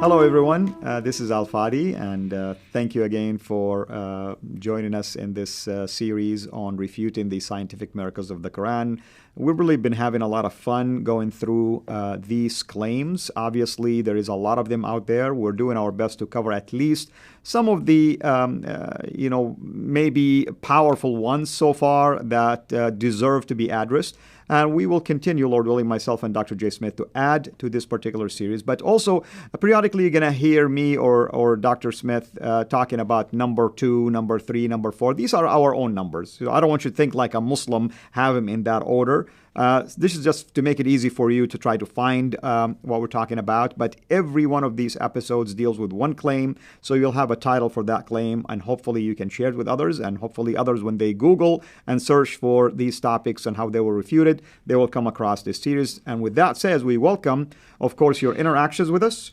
Hello, everyone. This is Al-Fadi, and thank you again for joining us in this series on refuting the scientific miracles of the Quran. We've really been having a lot of fun going through these claims. Obviously, there is a lot of them out there. We're doing our best to cover at least some of the, maybe powerful ones so far that deserve to be addressed. And we will continue, Lord willing, myself and Dr. J. Smith, to add to this particular series. But also, periodically, you're going to hear me or Dr. Smith talking about number 2, number 3, number 4. These are our own numbers. So I don't want you to think like a Muslim, have them in that order. This is just to make it easy for you to try to find what we're talking about. But every one of these episodes deals with one claim, so you'll have a title for that claim, and hopefully you can share it with others, and hopefully others, when they Google and search for these topics and how they were refuted, they will come across this series. And with that said, we welcome, of course, your interactions with us,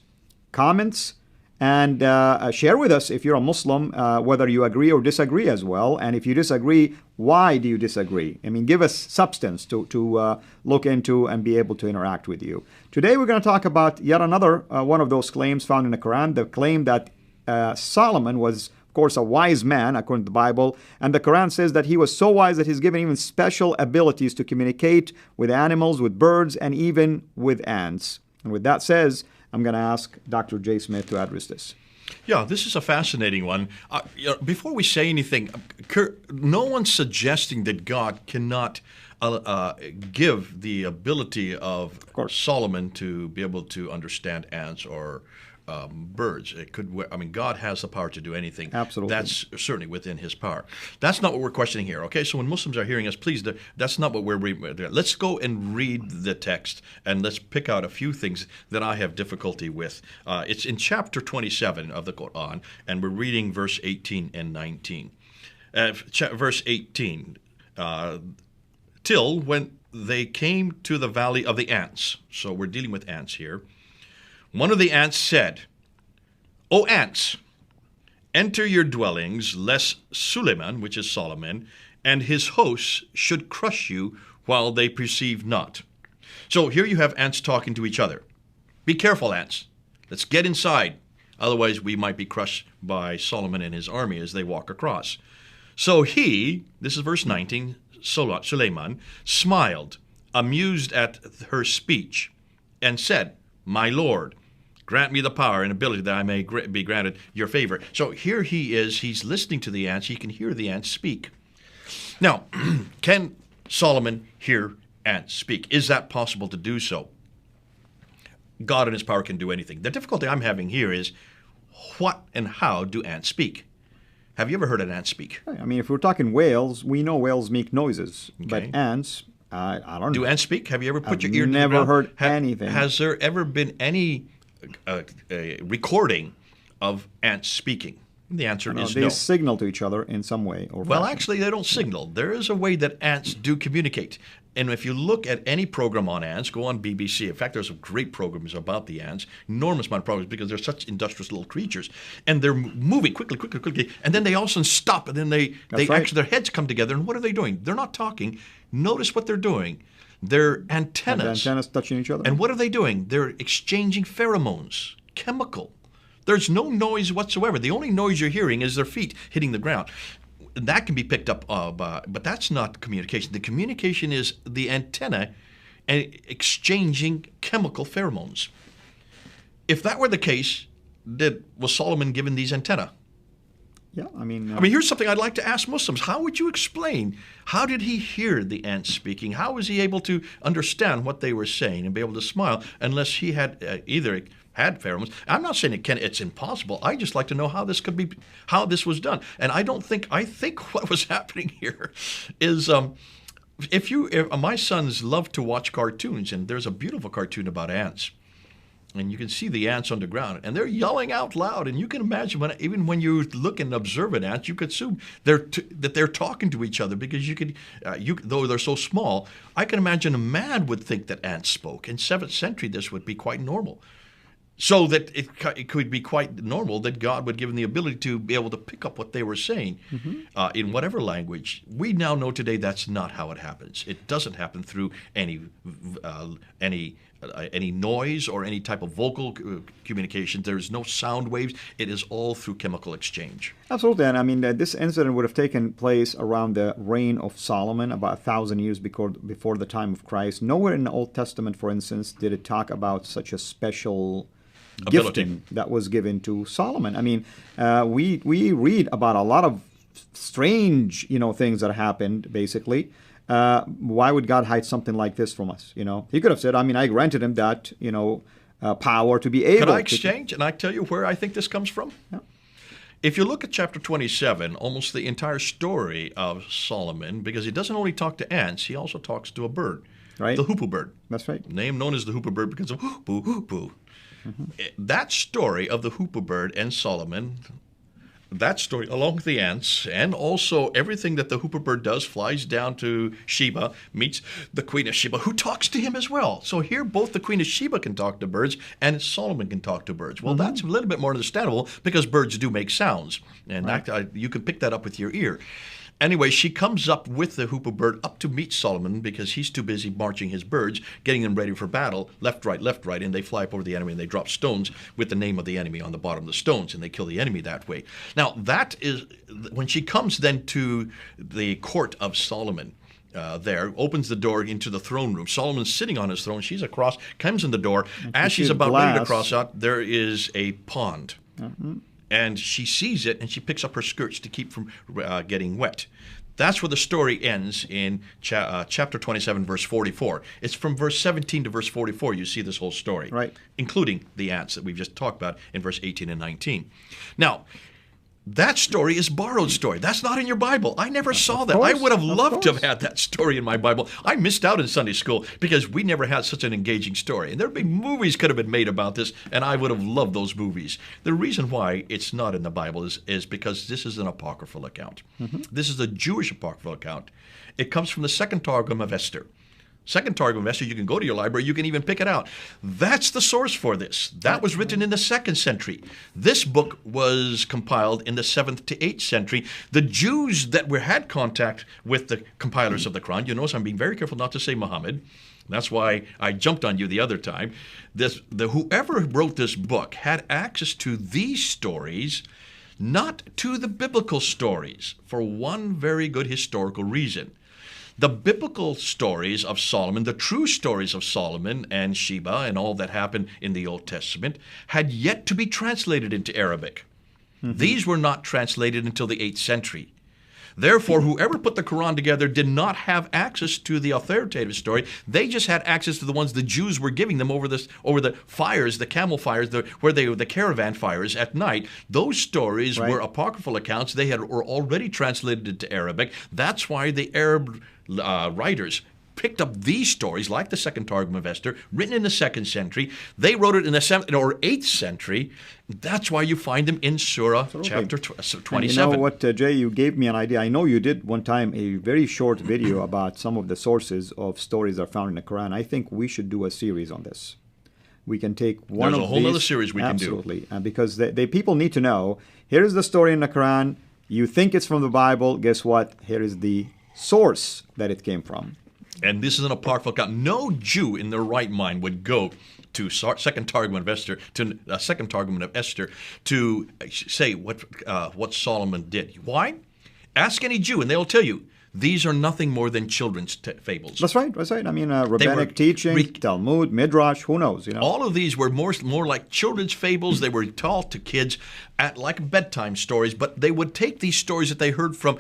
comments, and share with us if you're a Muslim, whether you agree or disagree as well. And if you disagree, why do you disagree? I mean, give us substance to look into and be able to interact with you. Today, we're going to talk about yet another one of those claims found in the Quran, the claim that Solomon was, of course, a wise man, according to the Bible. And the Quran says that he was so wise that he's given even special abilities to communicate with animals, with birds, and even with ants. And with that says, I'm going to ask Dr. J. Smith to address this. Yeah, this is a fascinating one. Before we say anything, no one's suggesting that God cannot give the ability of Solomon to be able to understand ants or birds. It could. I mean, God has the power to do anything. Absolutely. That's certainly within His power. That's not what we're questioning here. Okay, so when Muslims are hearing us, please, that's not what we're reading. Let's go and read the text, and let's pick out a few things that I have difficulty with. It's in chapter 27 of the Quran, and we're reading verse 18 and 19. Verse 18, till when they came to the valley of the ants. So we're dealing with ants here. One of the ants said, "O ants, enter your dwellings, lest Sulaiman," which is Solomon, "and his hosts should crush you while they perceive not." So here you have ants talking to each other. Be careful, ants. Let's get inside. Otherwise, we might be crushed by Solomon and his army as they walk across. So he, this is verse 19, Sulaiman, smiled, amused at her speech, and said, "My Lord, grant me the power and ability that I may be granted your favor." So here he is. He's listening to the ants. He can hear the ants speak. Now, can Solomon hear ants speak? Is that possible to do so? God in his power can do anything. The difficulty I'm having here is, what and how do ants speak? Have you ever heard an ant speak? I mean, if we're talking whales, we know whales make noises. Okay. But ants, I don't know. Do ants speak? Have you ever put your ear to the ground? Never heard anything. Has there ever been any recording of ants speaking? The answer is no. They signal to each other in some way. Well, actually, they don't signal. There is a way that ants do communicate. And if you look at any program on ants, go on BBC. In fact, there's some great programs about the ants, enormous amount of programs, because they're such industrious little creatures. And they're moving quickly. And then they all of a sudden stop, and then they actually, their heads come together. And what are they doing? They're not talking. Notice what they're doing. They're antennas. And the antennas touching each other. And what are they doing? They're exchanging pheromones, chemical. There's no noise whatsoever. The only noise you're hearing is their feet hitting the ground. That can be picked up, but that's not communication. The communication is the antenna exchanging chemical pheromones. If that were the case, was Solomon given these antennae? Yeah, I mean, here's something I'd like to ask Muslims. How would you explain? How did he hear the ants speaking? How was he able to understand what they were saying and be able to smile unless he had either had pheromones? I'm not saying it's impossible. I just like to know how this was done. And I think what was happening here is if my sons love to watch cartoons, and there's a beautiful cartoon about ants. And you can see the ants on the ground, and they're yelling out loud. And you can imagine even when you look and observe an ant, you could assume that they're talking to each other, because though they're so small, I can imagine a man would think that ants spoke. In 7th century, this would be quite normal. So that it could be quite normal that God would give them the ability to be able to pick up what they were saying in whatever language. We now know today that's not how it happens. It doesn't happen through any any noise or any type of vocal communication. There's no sound waves. It is all through chemical exchange. Absolutely. And I mean, this incident would have taken place around the reign of Solomon, about 1,000 years before the time of Christ. Nowhere in the Old Testament, for instance, did it talk about such a special Ability. gifting that was given to Solomon. I mean, we read about a lot of strange, things that happened, basically. Why would God hide something like this from us? He could have said, I granted him that, power to be able Could I to... exchange? And I tell you where I think this comes from? Yeah. If you look at chapter 27, almost the entire story of Solomon, because he doesn't only talk to ants, he also talks to a bird, Right. the hoopoe bird. That's right. Name known as the hoopoe bird because of hoopoe, hoopoe. That story of the hoopoe bird and Solomon, that story, along with the ants, and also everything that the hoopoe bird does, flies down to Sheba, meets the Queen of Sheba, who talks to him as well. So here, both the Queen of Sheba can talk to birds, and Solomon can talk to birds. Well, that's a little bit more understandable because birds do make sounds, and you can pick that up with your ear. Anyway, she comes up with the hoopoe bird up to meet Solomon because he's too busy marching his birds, getting them ready for battle, left, right, and they fly up over the enemy and they drop stones with the name of the enemy on the bottom of the stones, and they kill the enemy that way. Now, that is, when she comes then to the court of Solomon, there, opens the door into the throne room. Solomon's sitting on his throne. She's across, comes in the door. As she's about ready to cross out, there is a pond. And she sees it, and she picks up her skirts to keep from getting wet. That's where the story ends in chapter 27, verse 44. It's from verse 17 to verse 44 you see this whole story, Right. including the ants that we've just talked about in verse 18 and 19. Now, that story is borrowed story. That's not in your Bible. I never saw that. I would have loved to have had that story in my Bible. I missed out in Sunday school because we never had such an engaging story. And there'd be movies could have been made about this, and I would have loved those movies. The reason why it's not in the Bible is because this is an apocryphal account. This is a Jewish apocryphal account. It comes from the second Targum of Esther. Second Targum of Esther, you can go to your library, you can even pick it out. That's the source for this. That was written in the 2nd century. This book was compiled in the 7th to 8th century. The Jews that had contact with the compilers of the Quran, you notice I'm being very careful not to say Muhammad. That's why I jumped on you the other time. Whoever wrote this book had access to these stories, not to the biblical stories, for one very good historical reason. The biblical stories of Solomon, the true stories of Solomon and Sheba and all that happened in the Old Testament, had yet to be translated into Arabic. These were not translated until the 8th century. Therefore, whoever put the Quran together did not have access to the authoritative story. They just had access to the ones the Jews were giving them over the fires, the camel fires, the caravan fires at night. Those stories were apocryphal accounts. They were already translated into Arabic. That's why the Arab writers picked up these stories, like the Second Targum of Esther, written in the 2nd century. They wrote it in the 7th or 8th century. That's why you find them in Surah chapter 27. And you know what, Jay, you gave me an idea. I know you did one time a very short video about some of the sources of stories that are found in the Quran. I think we should do a series on this. We can take one There's of a whole these. other series we can do. Absolutely. Because the people need to know, here is the story in the Quran. You think it's from the Bible. Guess what? Here is the source that it came from. And this is an apocryphal account. No Jew in their right mind would go to Second Targum of Esther to say what Solomon did. Why? Ask any Jew, and they'll tell you these are nothing more than children's fables. That's right. That's right. I mean, rabbinic teaching, Talmud, Midrash, who knows? All of these were more like children's fables. They were taught to kids like bedtime stories, but they would take these stories that they heard from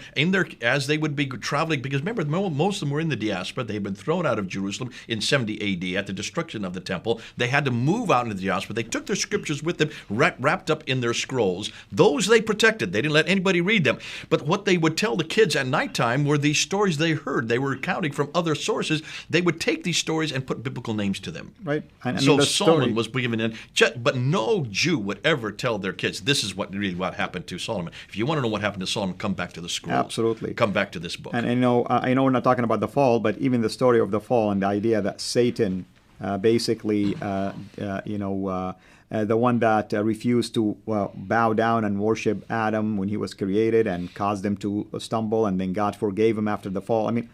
as they would be traveling, because remember, most of them were in the diaspora. They had been thrown out of Jerusalem in 70 AD at the destruction of the temple. They had to move out into the diaspora. They took their scriptures with them, wrapped up in their scrolls. Those they protected. They didn't let anybody read them. But what they would tell the kids at nighttime were these stories they heard. They were recounting from other sources. They would take these stories and put biblical names to them. Right. So Solomon was given in. But no Jew would ever tell their kids, this is what happened to Solomon. If you want to know what happened to Solomon, come back to the scrolls. Absolutely. Come back to this book. And I know we're not talking about the fall, but even the story of the fall and the idea that Satan basically, the one that refused to bow down and worship Adam when he was created and caused them to stumble, and then God forgave him after the fall. I mean,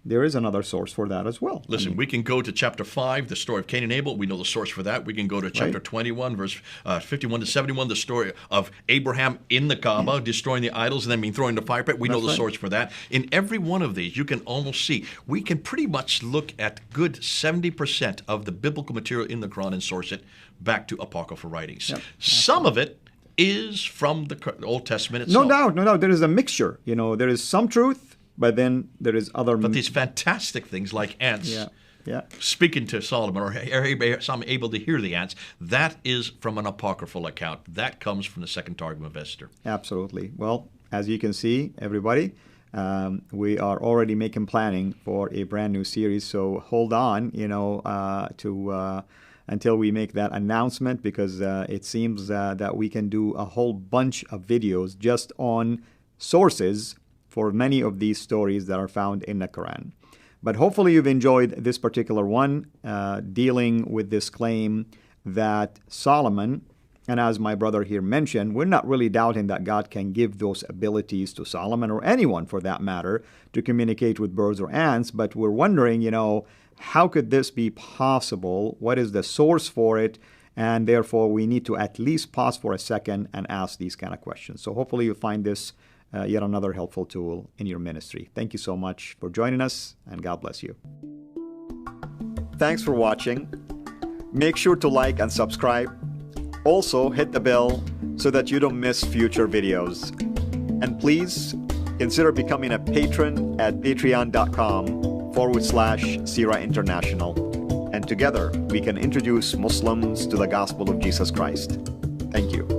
there is another source for that as well. Listen, we can go to chapter 5, the story of Cain and Abel. We know the source for that. We can go to chapter 21, verse 51 to 71, the story of Abraham in the Kaaba, destroying the idols and then being thrown into the fire pit. We know the source for that. In every one of these, you can almost see, we can pretty much look at good 70% of the biblical material in the Quran and source it back to apocryphal writings. Yep. Some of it is from the Old Testament itself. No doubt. There is a mixture. There is some truth, but then there is other. But these fantastic things like ants. Yeah. Speaking to Solomon, or some able to hear the ants, that is from an apocryphal account. That comes from the Second Targum of Esther. Absolutely. Well, as you can see, everybody, we are already making planning for a brand new series. So hold on, until we make that announcement, because it seems that we can do a whole bunch of videos just on sources for many of these stories that are found in the Quran. But hopefully you've enjoyed this particular one, dealing with this claim that Solomon, and as my brother here mentioned, we're not really doubting that God can give those abilities to Solomon, or anyone for that matter, to communicate with birds or ants, but we're wondering, how could this be possible? What is the source for it? And therefore, we need to at least pause for a second and ask these kind of questions. So hopefully you find this yet another helpful tool in your ministry. Thank you so much for joining us, and God bless you. Thanks for watching. Make sure to like and subscribe. Also, hit the bell so that you don't miss future videos. And please consider becoming a patron at patreon.com/CIRA International. And together we can introduce Muslims to the gospel of Jesus Christ. Thank you.